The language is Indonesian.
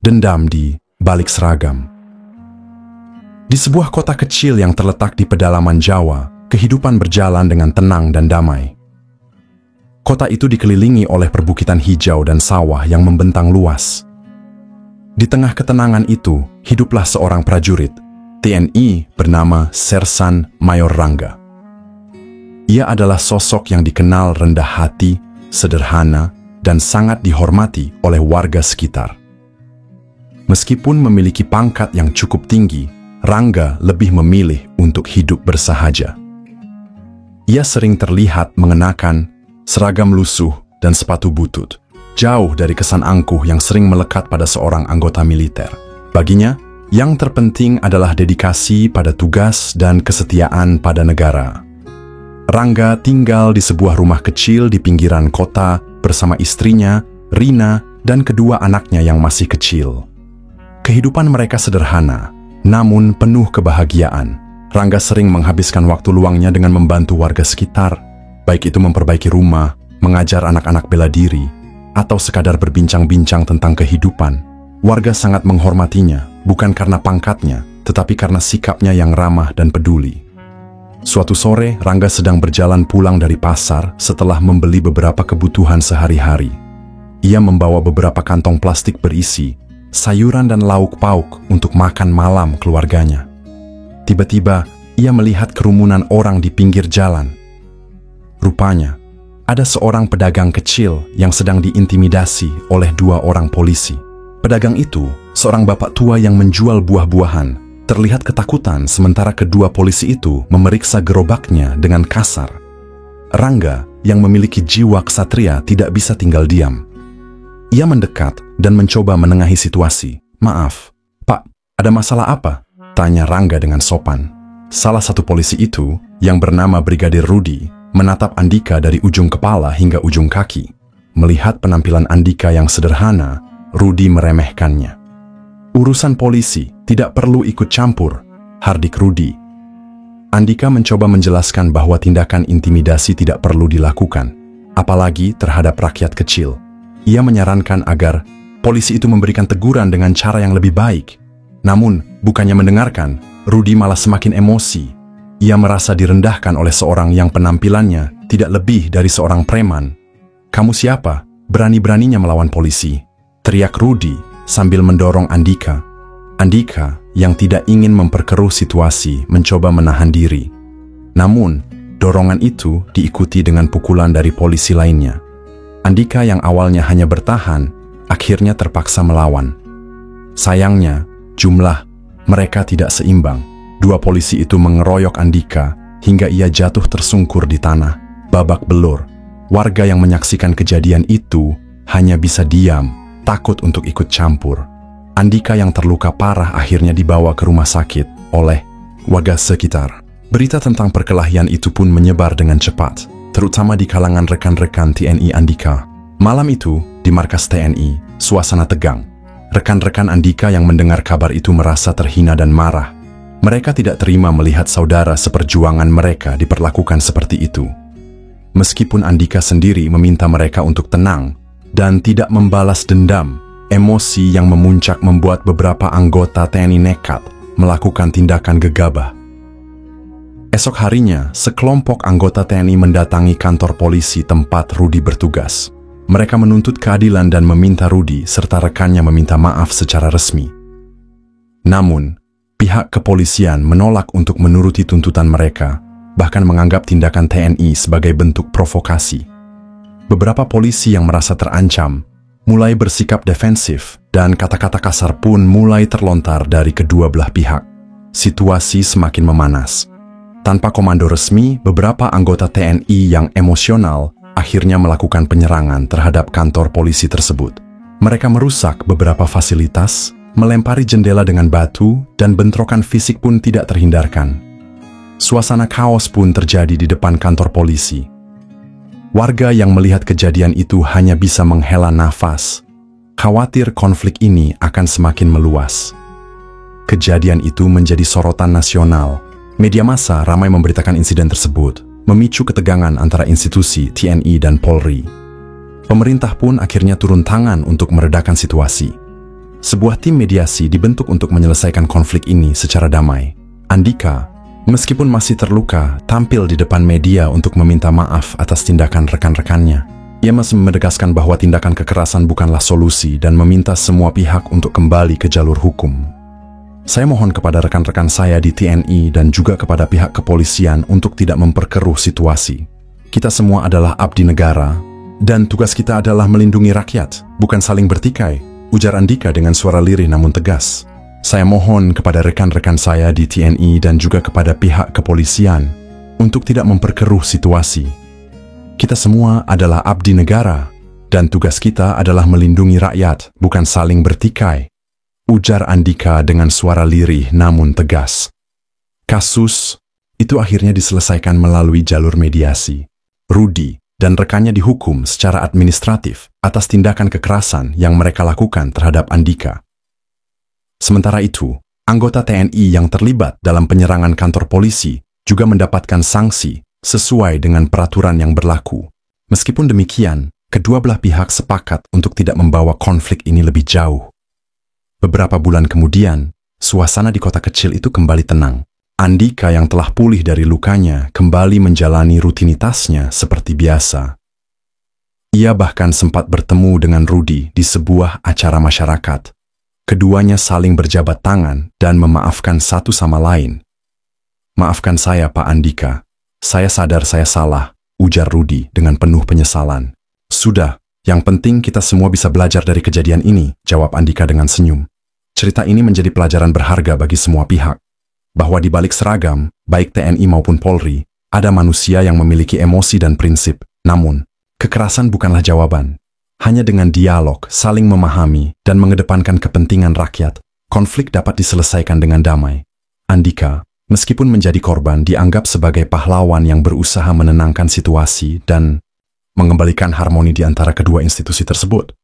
dendam di balik seragam. Di sebuah kota kecil yang terletak di pedalaman Jawa, kehidupan berjalan dengan tenang dan damai. Kota itu dikelilingi oleh perbukitan hijau dan sawah yang membentang luas. Di tengah ketenangan itu, hiduplah seorang prajurit TNI bernama Sersan Mayor Rangga. Ia adalah sosok yang dikenal rendah hati, sederhana, dan sangat dihormati oleh warga sekitar. Meskipun memiliki pangkat yang cukup tinggi, Rangga lebih memilih untuk hidup bersahaja. Ia sering terlihat mengenakan seragam lusuh dan sepatu butut, jauh dari kesan angkuh yang sering melekat pada seorang anggota militer. Baginya, yang terpenting adalah dedikasi pada tugas dan kesetiaan pada negara. Rangga tinggal di sebuah rumah kecil di pinggiran kota bersama istrinya, Rina, dan kedua anaknya yang masih kecil. Kehidupan mereka sederhana, namun penuh kebahagiaan. Rangga sering menghabiskan waktu luangnya dengan membantu warga sekitar, baik itu memperbaiki rumah, mengajar anak-anak bela diri, atau sekadar berbincang-bincang tentang kehidupan. Warga sangat menghormatinya, bukan karena pangkatnya, tetapi karena sikapnya yang ramah dan peduli. Suatu sore, Rangga sedang berjalan pulang dari pasar setelah membeli beberapa kebutuhan sehari-hari. Ia membawa beberapa kantong plastik berisi sayuran dan lauk pauk untuk makan malam keluarganya. Tiba-tiba, ia melihat kerumunan orang di pinggir jalan. Rupanya, ada seorang pedagang kecil yang sedang diintimidasi oleh dua orang polisi. Pedagang itu, seorang bapak tua yang menjual buah-buahan, terlihat ketakutan sementara kedua polisi itu memeriksa gerobaknya dengan kasar. Rangga, yang memiliki jiwa ksatria, tidak bisa tinggal diam. Ia mendekat dan mencoba menengahi situasi. "Maaf, Pak, ada masalah apa?" tanya Rangga dengan sopan. Salah satu polisi itu, yang bernama Brigadir Rudi, menatap Andika dari ujung kepala hingga ujung kaki. Melihat penampilan Andika yang sederhana, Rudi meremehkannya. "Urusan polisi tidak perlu ikut campur," hardik Rudi. Andika mencoba menjelaskan bahwa tindakan intimidasi tidak perlu dilakukan, apalagi terhadap rakyat kecil. Ia menyarankan agar polisi itu memberikan teguran dengan cara yang lebih baik. Namun, bukannya mendengarkan, Rudi malah semakin emosi. Ia merasa direndahkan oleh seorang yang penampilannya tidak lebih dari seorang preman. "Kamu siapa? Berani-beraninya melawan polisi?" teriak Rudi sambil mendorong Andika. Andika, yang tidak ingin memperkeruh situasi, mencoba menahan diri. Namun, dorongan itu diikuti dengan pukulan dari polisi lainnya. Andika yang awalnya hanya bertahan, akhirnya terpaksa melawan. Sayangnya, jumlah mereka tidak seimbang. Dua polisi itu mengeroyok Andika hingga ia jatuh tersungkur di tanah, babak belur. Warga yang menyaksikan kejadian itu hanya bisa diam, takut untuk ikut campur. Andika yang terluka parah akhirnya dibawa ke rumah sakit oleh warga sekitar. Berita tentang perkelahian itu pun menyebar dengan cepat, terutama di kalangan rekan-rekan TNI Andika. Malam itu, di markas TNI, suasana tegang. Rekan-rekan Andika yang mendengar kabar itu merasa terhina dan marah. Mereka tidak terima melihat saudara seperjuangan mereka diperlakukan seperti itu. Meskipun Andika sendiri meminta mereka untuk tenang dan tidak membalas dendam, emosi yang memuncak membuat beberapa anggota TNI nekat melakukan tindakan gegabah. Esok harinya, sekelompok anggota TNI mendatangi kantor polisi tempat Rudi bertugas. Mereka menuntut keadilan dan meminta Rudi serta rekannya meminta maaf secara resmi. Namun, pihak kepolisian menolak untuk menuruti tuntutan mereka, bahkan menganggap tindakan TNI sebagai bentuk provokasi. Beberapa polisi yang merasa terancam mulai bersikap defensif dan kata-kata kasar pun mulai terlontar dari kedua belah pihak. Situasi semakin memanas. Tanpa komando resmi, beberapa anggota TNI yang emosional akhirnya melakukan penyerangan terhadap kantor polisi tersebut. Mereka merusak beberapa fasilitas, melempari jendela dengan batu, dan bentrokan fisik pun tidak terhindarkan. Suasana kaos pun terjadi di depan kantor polisi. Warga yang melihat kejadian itu hanya bisa menghela nafas, khawatir konflik ini akan semakin meluas. Kejadian itu menjadi sorotan nasional. Media massa ramai memberitakan insiden tersebut, memicu ketegangan antara institusi TNI dan Polri. Pemerintah pun akhirnya turun tangan untuk meredakan situasi. sebuah tim mediasi dibentuk untuk menyelesaikan konflik ini secara damai. Andika, meskipun masih terluka, tampil di depan media untuk meminta maaf atas tindakan rekan-rekannya. Ia masih menegaskan bahwa tindakan kekerasan bukanlah solusi dan meminta semua pihak untuk kembali ke jalur hukum. Saya mohon kepada rekan-rekan saya di TNI dan juga kepada pihak kepolisian untuk tidak memperkeruh situasi. Kita semua adalah abdi negara, dan tugas kita adalah melindungi rakyat, bukan saling bertikai, ujar Andika dengan suara lirih namun tegas. Saya mohon kepada rekan-rekan saya di TNI dan juga kepada pihak kepolisian untuk tidak memperkeruh situasi. Kita semua adalah abdi negara, dan tugas kita adalah melindungi rakyat, bukan saling bertikai, ujar Andika dengan suara lirih namun tegas. Kasus itu akhirnya diselesaikan melalui jalur mediasi. Rudi dan rekannya dihukum secara administratif atas tindakan kekerasan yang mereka lakukan terhadap Andika. Sementara itu, anggota TNI yang terlibat dalam penyerangan kantor polisi juga mendapatkan sanksi sesuai dengan peraturan yang berlaku. Meskipun demikian, kedua belah pihak sepakat untuk tidak membawa konflik ini lebih jauh. Beberapa bulan kemudian, suasana di kota kecil itu kembali tenang. Andika yang telah pulih dari lukanya kembali menjalani rutinitasnya seperti biasa. Ia bahkan sempat bertemu dengan Rudi di sebuah acara masyarakat. Keduanya saling berjabat tangan dan memaafkan satu sama lain. Maafkan saya, Pak Andika. Saya sadar saya salah, ujar Rudi dengan penuh penyesalan. Sudah, yang penting kita semua bisa belajar dari kejadian ini, jawab Andika dengan senyum. Cerita ini menjadi pelajaran berharga bagi semua pihak. Bahwa di balik seragam, baik TNI maupun Polri, ada manusia yang memiliki emosi dan prinsip. Namun, kekerasan bukanlah jawaban. Hanya dengan dialog, saling memahami, dan mengedepankan kepentingan rakyat, konflik dapat diselesaikan dengan damai. Andika, meskipun menjadi korban, dianggap sebagai pahlawan yang berusaha menenangkan situasi dan mengembalikan harmoni di antara kedua institusi tersebut.